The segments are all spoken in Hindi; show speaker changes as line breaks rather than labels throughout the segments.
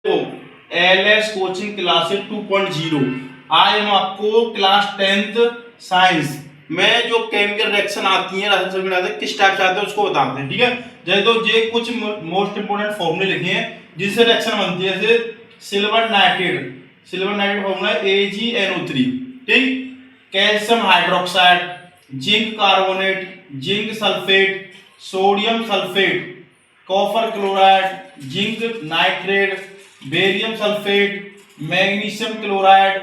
L S coaching classes 2.0। आज हम आपको क्लास 10th साइंस में जो केमिकल रिएक्शन आती है किस टाइप से आते हैं उसको बताते हैं। ठीक है, जैसे तो ये कुछ मोस्ट इंपोर्टेंट फॉर्मूले लिखे हैं जिससे रिएक्शन बनती है। जैसे सिल्वर नाइट्रेट फॉर्मूला AgNO3। ठीक, calcium hydroxide, zinc carbonate, zinc sulphate, sodium sulphate, copper chloride, zinc nitrate, barium sulphate, magnesium chloride,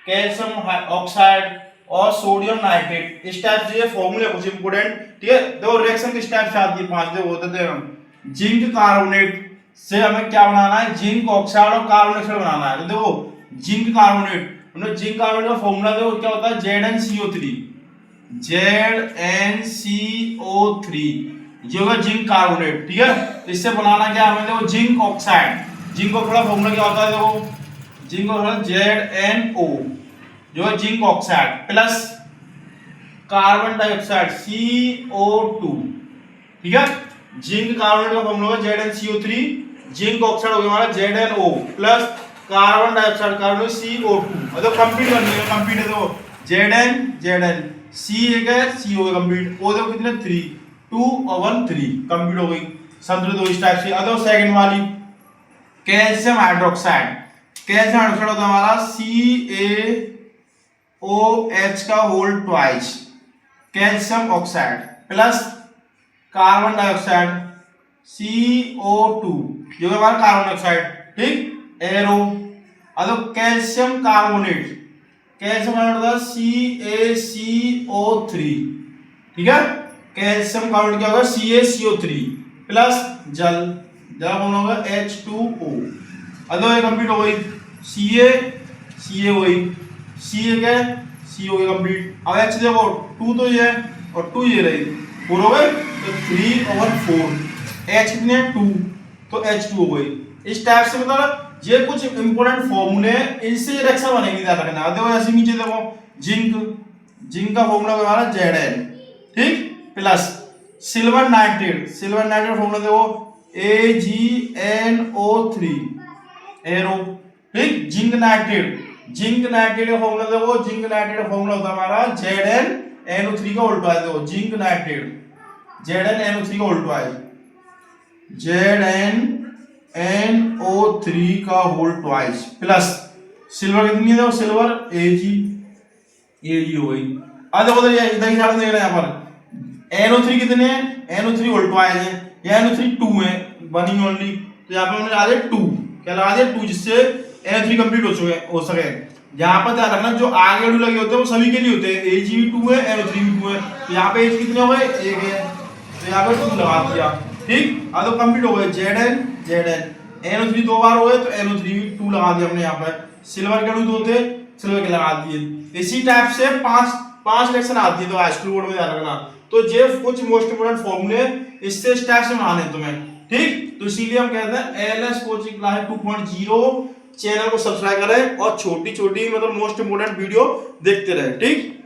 calcium oxide और सोडियम नाइट्रेट। इस टाइप से ये फॉर्मूले कुछ इंपोर्टेंट। ठीक है, देखो रिएक्शन किस टाइप से आती है, पांच देखो होते थे हम। जिंक कार्बोनेट से हमें क्या बनाना है, जिंक ऑक्साइड और कार्बन डाइऑक्साइड बनाना है। तो देखो जिंक कार्बोनेट, हमने जिंक कार्बोनेट का फॉर्मूला देखो क्या होता है, ZnCO3। ये होगा जिंक कार्बोनेट। ठीक है, इससे बनाना क्या हमें, देखो जिंक ऑक्साइड। जिंक ऑक्साइड का फॉर्मूला क्या होता है, देखो जिंक ऑक्साइड ZnO जो है zinc oxide plus carbon dioxide CO2। ठीक है, जिंक कार्बोनेट का फॉर्मूला है ZnCO3, जिंक ऑक्साइड हो गया हमारा ZnO plus carbon dioxide carbon CO2। मतलब कंप्लीट करनी है, कंप्लीट है। देखो Zn C एक है, C हो गया कंप्लीट, O देखो कितने 3 2 और 1 3 कंप्लीट हो गई, संतुलित हो इस टाइप से। अब सेकंड वाली कैल्शियम हाइड्रोक्साइड। कैल्शियम हाइड्रोक्साइड होता है हमारा CaOH का whole twice, calcium oxide plus carbon dioxide CO2 जो है हमारा कार्बन डाइऑक्साइड। ठीक, एरो। अब कैल्शियम कार्बोनेट, कैल्शियम कार्बोनेट होता है CaCO3। ठीक है, कैल्शियम कार्बोनेट क्या होगा CaCO3 प्लस जल होगा H2O। अदो ये कंप्लीट हो गई, Ca हो गई, C एक है, C हो गई कंप्लीट। अब H देखो 2 तो ये है और 2 ये रही, 4 हो गए, तो 3 और 4 H कितने 2 तो H2 हो गई। इस टाइप से मतलब ये कुछ इंपोर्टेंट फॉर्मूले हैं, इनसे रिएक्शन बनेगी, ध्यान रखना। देखो ऐसे नीचे देखो जिंक का फॉर्मूला हमारा Zn। ठीक, प्लस सिल्वर नाइट्रेट फॉर्मूला देखो AgNO3 एरो। ठीक, जिंक नाइट्रेट का फॉर्मूला देखो, जिंक नाइट्रेट का फॉर्मूला होता है हमारा ZnNO3 का उल्टा है। देखो जिंक नाइट्रेट ZnNO3 का उल्टा है, ZnNO3 का होल ट्वाइस प्लस सिल्वर कितनी है, देखो सिल्वर Ag हो गई। अब देखो इधर इधर देख रहे हैं यहाँ पर NO3 कितने हैं, NO3 होल ट्वाइस है, या NO3 2 है बनी ओनली, तो यहाँ पे हमने लगा दिया 2, क्या लगा दिया 2, जिससे NO3 कंप्लीट हो सके। यहाँ पर ध्यान रखना जो आगे वाले लगे होते हैं वो सभी के लिए होते हैं, Ag भी 2 है NO3 भी 2 है, तो यहाँ पे Ag कितने हो गए 1 है, तो यहाँ पे 2 लगा दिया। ठीक, अब तो कंप्लीट हो गए Zn NO3 दो बार हो गए तो NO3 भी 2 लगा दिया हमने। यहाँ पर सिल्वर के 2 थे, सिल्वर के लगा दिए। इसी टाइप से पांच रिएक्शन आती है, तो हाई स्कूल बोर्ड में ध्यान रखना। तो ये कुछ मोस्ट इंपोर्टेंट फॉर्मूले इससे इस टाइप से बनाने हैं तुम्हें। ठीक, तो इसीलिए हम कहते हैं LS कोचिंग क्लास 2.0 चैनल को सब्सक्राइब करें और छोटी छोटी मतलब मोस्ट इंपोर्टेंट वीडियो देखते रहे। ठीक।